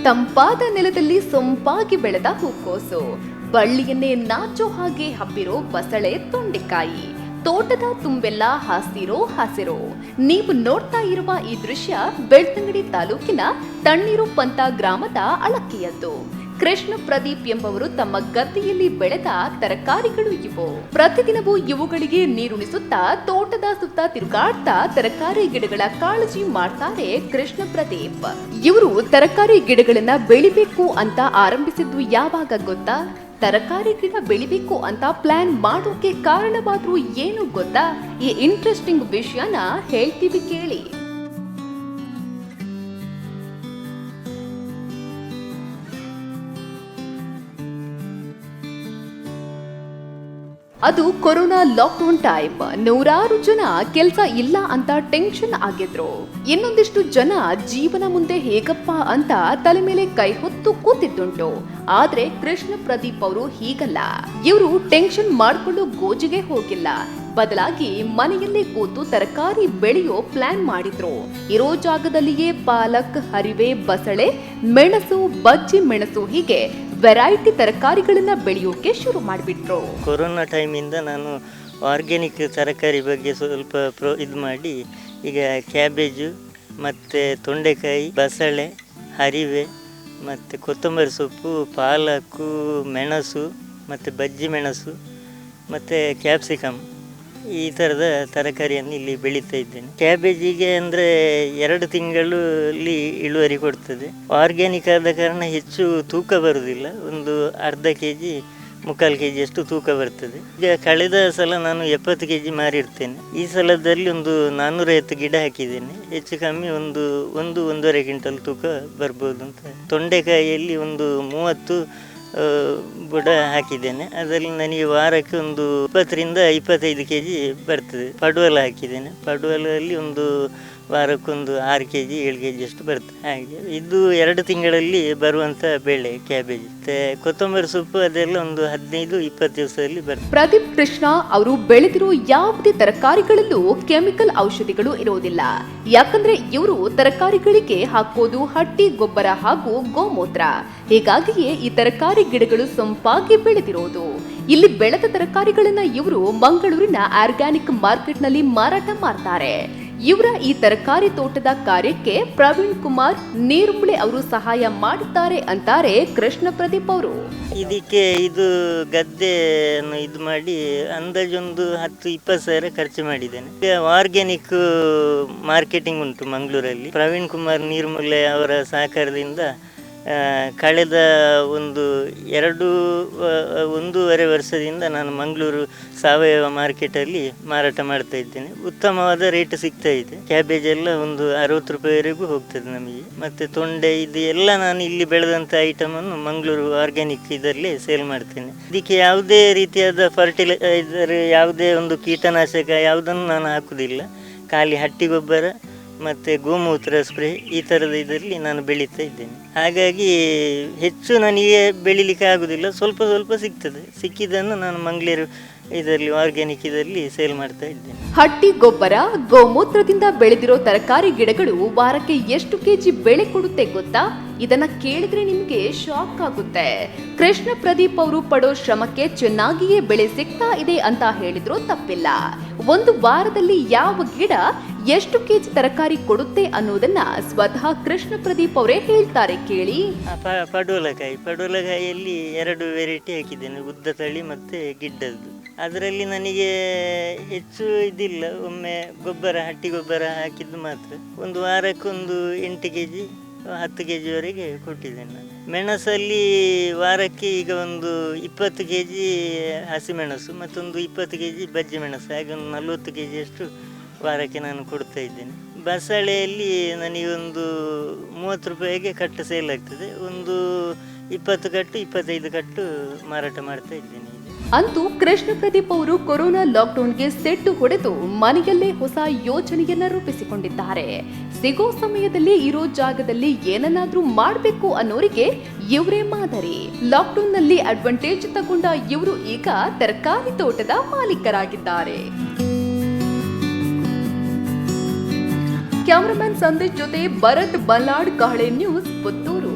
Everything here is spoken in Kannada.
ತಂಪಾದ ನೆಲದಲ್ಲಿ ಸೊಂಪಾಗಿ ಬೆಳೆದ ಹೂಕೋಸು, ಬಳ್ಳಿಯನ್ನೇ ನಾಚೋ ಹಾಗೆ ಹಬ್ಬಿರೋ ಬಸಳೆ ತೊಂಡೆಕಾಯಿ, ತೋಟದ ತುಂಬೆಲ್ಲ ಹಸಿರು. ನೀವು ನೋಡ್ತಾ ಇರುವ ಈ ದೃಶ್ಯ ಬೆಳ್ತಂಗಡಿ ತಾಲೂಕಿನ ತಣ್ಣೀರುಪಂತ ಗ್ರಾಮದ ಅಳಕೆಯದ್ದು. ಕೃಷ್ಣ ಪ್ರದೀಪ್ ಎಂಬವರು ತಮ್ಮ ಗದ್ದೆಯಲ್ಲಿ ಬೆಳೆದ ತರಕಾರಿಗಳು ಇವು. ಪ್ರತಿದಿನವೂ ಇವುಗಳಿಗೆ ನೀರುಣಿಸುತ್ತಾ ತೋಟದ ಸುತ್ತ ತಿರುಗಾಡ್ತಾ ತರಕಾರಿ ಗಿಡಗಳ ಕಾಳಜಿ ಮಾಡ್ತಾರೆ ಕೃಷ್ಣ ಪ್ರದೀಪ್. ಇವರು ತರಕಾರಿ ಗಿಡಗಳನ್ನ ಬೆಳಿಬೇಕು ಅಂತ ಆರಂಭಿಸಿದ್ದು ಯಾವಾಗ ಗೊತ್ತಾ? ತರಕಾರಿ ಗಿಡ ಬೆಳಿಬೇಕು ಅಂತ ಪ್ಲಾನ್ ಮಾಡೋಕೆ ಕಾರಣವಾದ್ರೂ ಏನು ಗೊತ್ತಾ? ಈ ಇಂಟ್ರೆಸ್ಟಿಂಗ್ ವಿಷಯನ ಹೇಳ್ತೀವಿ ಕೇಳಿ. ಅದು ಕೊರೋನಾ ಲಾಕ್ಡೌನ್ ಟೈಮ್. ನೂರಾರು ಜನ ಕೆಲಸ ಇಲ್ಲ ಅಂತ ಟೆನ್ಷನ್ ಆಗಿದ್ರು. ಇನ್ನೊಂದಿಷ್ಟು ಜನ ಜೀವನ ಮುಂದೆ ಹೇಗಪ್ಪ ಅಂತ ತಲೆ ಮೇಲೆ ಕೈ ಹೊತ್ತು ಕೂತಿದ್ದುಂಟು. ಆದ್ರೆ ಕೃಷ್ಣ ಪ್ರದೀಪ್ ಅವರು ಹೀಗಲ್ಲ. ಇವರು ಟೆನ್ಷನ್ ಮಾಡ್ಕೊಂಡು ಗೋಜಿಗೆ ಹೋಗಿಲ್ಲ. ಬದಲಾಗಿ ಮನೆಯಲ್ಲೇ ಕೂತು ತರಕಾರಿ ಬೆಳೆಯೋ ಪ್ಲಾನ್ ಮಾಡಿದ್ರು. ಇರೋ ಜಾಗದಲ್ಲಿಯೇ ಪಾಲಕ್, ಹರಿವೆ, ಬಸಳೆ, ಮೆಣಸು, ಬಜ್ಜಿ ಮೆಣಸು ಹೀಗೆ ವೆರೈಟಿ ತರಕಾರಿಗಳನ್ನ ಬೆಳೆಯೋಕೆ ಶುರು ಮಾಡಿಬಿಟ್ರು. ಕೊರೋನಾ ಟೈಮಿಂದ ನಾನು ಆರ್ಗ್ಯಾನಿಕ್ ತರಕಾರಿ ಬಗ್ಗೆ ಸ್ವಲ್ಪ ಇದು ಮಾಡಿ ಈಗ ಕ್ಯಾಬೇಜು ಮತ್ತು ತೊಂಡೆಕಾಯಿ, ಬಸಳೆ, ಹರಿವೆ ಮತ್ತು ಕೊತ್ತಂಬರಿ ಸೊಪ್ಪು, ಪಾಲಕ್ಕು, ಮೆಣಸು ಮತ್ತು ಬಜ್ಜಿ ಮೆಣಸು ಮತ್ತು ಕ್ಯಾಪ್ಸಿಕಮ್ ಈ ಥರದ ತರಕಾರಿಯನ್ನು ಇಲ್ಲಿ ಬೆಳೀತಾ ಇದ್ದೇನೆ. ಕ್ಯಾಬೇಜಿಗೆ ಅಂದರೆ 2 ತಿಂಗಳಲ್ಲಿ ಇಳುವರಿ ಕೊಡ್ತದೆ. ಆರ್ಗ್ಯಾನಿಕ್ ಆದ ಕಾರಣ ಹೆಚ್ಚು ತೂಕ ಬರುವುದಿಲ್ಲ. ಒಂದು ಅರ್ಧ kg 3/4 kg ಅಷ್ಟು ತೂಕ ಬರ್ತದೆ. ಈಗ ಕಳೆದ ಸಲ ನಾನು 70 kg ಮಾರಿರ್ತೇನೆ. ಈ ಸಲದಲ್ಲಿ ಒಂದು 450 ಗಿಡ ಹಾಕಿದ್ದೇನೆ. ಹೆಚ್ಚು ಕಮ್ಮಿ ಒಂದು 1.5 ಕ್ವಿಂಟಲ್ ತೂಕ ಬರ್ಬೋದು ಅಂತ. ತೊಂಡೆಕಾಯಿಯಲ್ಲಿ ಒಂದು 30 ಬುಡ ಹಾಕಿದ್ದೇನೆ. ಅದರಲ್ಲಿ ನನಗೆ ವಾರಕ್ಕೆ ಒಂದು 20ರಿಂದ 25 kg ಬರ್ತದೆ. ಪಡುವಲ ಹಾಕಿದ್ದೇನೆ. ಪಡುವಲಲ್ಲಿ ಒಂದು ವಾರಕ್ಕೊಂದು 6 kg 7 kg ಅಷ್ಟು ಬರ್ತದೆ. ಹಾಗೆ ಇದು 2 ತಿಂಗಳಲ್ಲಿ ಬರುವಂಥ ಬೆಳೆ ಕ್ಯಾಬೇಜ್. ಮತ್ತೆ ಕೊತ್ತಂಬರಿ ಸೊಪ್ಪು ಅದೆಲ್ಲ ಒಂದು 15-20 ದಿವಸದಲ್ಲಿ ಬರ್ತದೆ. ಪ್ರದೀಪ್ ಕೃಷ್ಣ ಅವರು ಬೆಳೆದಿರೋ ಯಾವುದೇ ತರಕಾರಿಗಳಲ್ಲೂ ಕೆಮಿಕಲ್ ಔಷಧಿಗಳು ಇರೋದಿಲ್ಲ. ಯಾಕಂದ್ರೆ ಇವರು ತರಕಾರಿಗಳಿಗೆ ಹಾಕೋದು ಹಟ್ಟಿ ಗೊಬ್ಬರ ಹಾಗೂ ಗೋಮೂತ್ರ. ಹೀಗಾಗಿಯೇ ಈ ತರಕಾರಿ ಗಿಡಗಳು ಸೊಂಪಾಗಿ ಬೆಳೆದಿರೋದು. ಇಲ್ಲಿ ಬೆಳೆದ ತರಕಾರಿಗಳನ್ನ ಇವರು ಮಂಗಳೂರಿನ ಆರ್ಗ್ಯಾನಿಕ್ ಮಾರ್ಕೆಟ್ ನಲ್ಲಿ ಮಾರಾಟ ಮಾಡ್ತಾರೆ. ಇವರ ಈ ತರಕಾರಿ ತೋಟದ ಕಾರ್ಯಕ್ಕೆ ಪ್ರವೀಣ್ ಕುಮಾರ್ ನೀರುಂಬಳೆ ಅವರು ಸಹಾಯ ಮಾಡುತ್ತಾರೆ ಅಂತಾರೆ ಕೃಷ್ಣ ಪ್ರದೀಪ್ ಅವರು. ಇದಕ್ಕೆ ಇದು ಗದ್ದೆಯನ್ನು ಇದು ಮಾಡಿ ಅಂದಾಜೊಂದು 10-20 ಸಾವಿರ ಖರ್ಚು ಮಾಡಿದ್ದೇನೆ. ಆರ್ಗ್ಯಾನಿಕ್ ಮಾರ್ಕೆಟಿಂಗ್ ಉಂಟು ಮಂಗಳೂರಲ್ಲಿ. ಪ್ರವೀಣ್ ಕುಮಾರ್ ನೀರುಂಬಳೆ ಅವರ ಸಹಕಾರದಿಂದ ಕಳೆದ ಒಂದು 1.5 ವರ್ಷದಿಂದ ನಾನು ಮಂಗಳೂರು ಸಾವಯವ ಮಾರ್ಕೆಟಲ್ಲಿ ಮಾರಾಟ ಮಾಡ್ತಾ ಇದ್ದೇನೆ. ಉತ್ತಮವಾದ ರೇಟ್ ಸಿಗ್ತಾ ಇದೆ. ಕ್ಯಾಬೇಜ್ ಎಲ್ಲ ಒಂದು 60 ರೂಪಾಯಿವರೆಗೂ ಹೋಗ್ತದೆ ನಮಗೆ. ಮತ್ತು ತೊಂಡೆ ಇದು ಎಲ್ಲ ನಾನು ಇಲ್ಲಿ ಬೆಳೆದಂಥ ಐಟಮನ್ನು ಮಂಗಳೂರು ಆರ್ಗ್ಯಾನಿಕ್ ಇದರಲ್ಲಿ ಸೇಲ್ ಮಾಡ್ತೇನೆ. ಇದಕ್ಕೆ ಯಾವುದೇ ರೀತಿಯಾದ ಫರ್ಟಿಲೈಸರ್, ಯಾವುದೇ ಒಂದು ಕೀಟನಾಶಕ ಯಾವುದನ್ನು ನಾನು ಹಾಕುವುದಿಲ್ಲ. ಖಾಲಿ ಹಟ್ಟಿ ಗೊಬ್ಬರ ಮತ್ತು ಗೋಮೂತ್ರ ಸ್ಪ್ರೇ ಈ ಥರದ ಇದರಲ್ಲಿ ನಾನು ಬೆಳೀತಾ ಇದ್ದೇನೆ. ಹಾಗಾಗಿ ಹೆಚ್ಚು ನನಗೆ ಬೆಳಿಲಿಕ್ಕೆ ಆಗೋದಿಲ್ಲ. ಸ್ವಲ್ಪ ಸಿಗ್ತದೆ. ಸಿಕ್ಕಿದ್ದನ್ನು ನಾನು ಮಂಗಳೂರು ಇದರಲ್ಲಿ ಆರ್ಗ್ಯಾನಿಕ್ ಇದರಲ್ಲಿ ಸೇಲ್ ಮಾಡ್ತಾ ಇದ್ದೇನೆ. ಹಟ್ಟಿ ಗೊಬ್ಬರ, ಗೋಮೂತ್ರದಿಂದ ಬೆಳೆದಿರೋ ತರಕಾರಿ ಗಿಡಗಳು ವಾರಕ್ಕೆ ಎಷ್ಟು kg ಬೆಳೆ ಕೊಡುತ್ತೆ ಗೊತ್ತಾ? ಇದನ್ನ ಕೇಳಿದ್ರೆ ನಿಮ್ಗೆ ಶಾಕ್ ಆಗುತ್ತೆ. ಕೃಷ್ಣ ಪ್ರದೀಪ್ ಅವರು ಪಡೋ ಶ್ರಮಕ್ಕೆ ಚೆನ್ನಾಗಿಯೇ ಬೆಳೆ ಸಿಗ್ತಾ ಇದೆ ಅಂತ ಹೇಳಿದ್ರು ತಪ್ಪಿಲ್ಲ. ಒಂದು ವಾರದಲ್ಲಿ ಯಾವ ಗಿಡ ಎಷ್ಟು kg ತರಕಾರಿ ಕೊಡುತ್ತೆ ಅನ್ನೋದನ್ನ ಸ್ವತಃ ಕೃಷ್ಣ ಪ್ರದೀಪ್ ಅವರೇ ಹೇಳ್ತಾರೆ ಕೇಳಿ. ಪಡುವಲಕಾಯಿಯಲ್ಲಿ 2 ವೆರೈಟಿ ಹಾಕಿದ್ದೇನೆ, ಉದ್ದ ತಳಿ ಮತ್ತು ಗಿಡ್ಡದ್ದು. ಅದರಲ್ಲಿ ನನಗೆ ಹೆಚ್ಚು ಇದಿಲ್ಲ. ಒಮ್ಮೆ ಹಟ್ಟಿ ಗೊಬ್ಬರ ಹಾಕಿದ್ದು ಮಾತ್ರ. ಒಂದು ವಾರಕ್ಕೊಂದು 8 kg 10 kgವರೆಗೆ ಕೊಟ್ಟಿದ್ದೇನೆ ನಾನು. ಮೆಣಸಲ್ಲಿ ವಾರಕ್ಕೆ ಈಗ ಒಂದು 20 kg ಹಸಿಮೆಣಸು ಮತ್ತೊಂದು 20 kg ಬಜ್ಜಿ ಮೆಣಸು, ಹಾಗೆ ಒಂದು 40 kg ಅಷ್ಟು ವಾರಕ್ಕೆ ನಾನು ಕೊಡ್ತಾ ಇದ್ದೇನೆ. ಬಸಳೆಯಲ್ಲಿ ನನಗೊಂದು 30 ರೂಪಾಯಿಗೆ ಕಟ್ಟು ಸೇಲ್ ಆಗ್ತದೆ. ಒಂದು 20 ಕಟ್ಟು 25 ಕಟ್ಟು ಮಾರಾಟ ಮಾಡ್ತಾ ಇದ್ದೇನೆ. ಅಂತೂ ಕೃಷ್ಣ ಪ್ರದೀಪ್ ಅವರು ಕೊರೋನಾ ಲಾಕ್ಡೌನ್ಗೆ ಸೆಡ್ಡು ಹೊಡೆದು ಮನೆಯಲ್ಲೇ ಹೊಸ ಯೋಜನೆಯನ್ನ ರೂಪಿಸಿಕೊಂಡಿದ್ದಾರೆ. ಸಿಗೋ ಸಮಯದಲ್ಲಿ ಇರೋ ಜಾಗದಲ್ಲಿ ಏನನ್ನಾದ್ರೂ ಮಾಡಬೇಕು ಅನ್ನೋರಿಗೆ ಇವರೇ ಮಾದರಿ. ಲಾಕ್ಡೌನ್ ನಲ್ಲಿ ಅಡ್ವಾಂಟೇಜ್ ತಗೊಂಡ ಇವರು ಈಗ ತರಕಾರಿ ತೋಟದ ಮಾಲೀಕರಾಗಿದ್ದಾರೆ. ಕ್ಯಾಮರಾಮನ್ ಸಂದೇಶ್ ಜೊತೆ ಭರತ್ ಬಲ್ಲಾಡ್, ಕಹಳೆ ನ್ಯೂಸ್, ಪುತ್ತೂರು.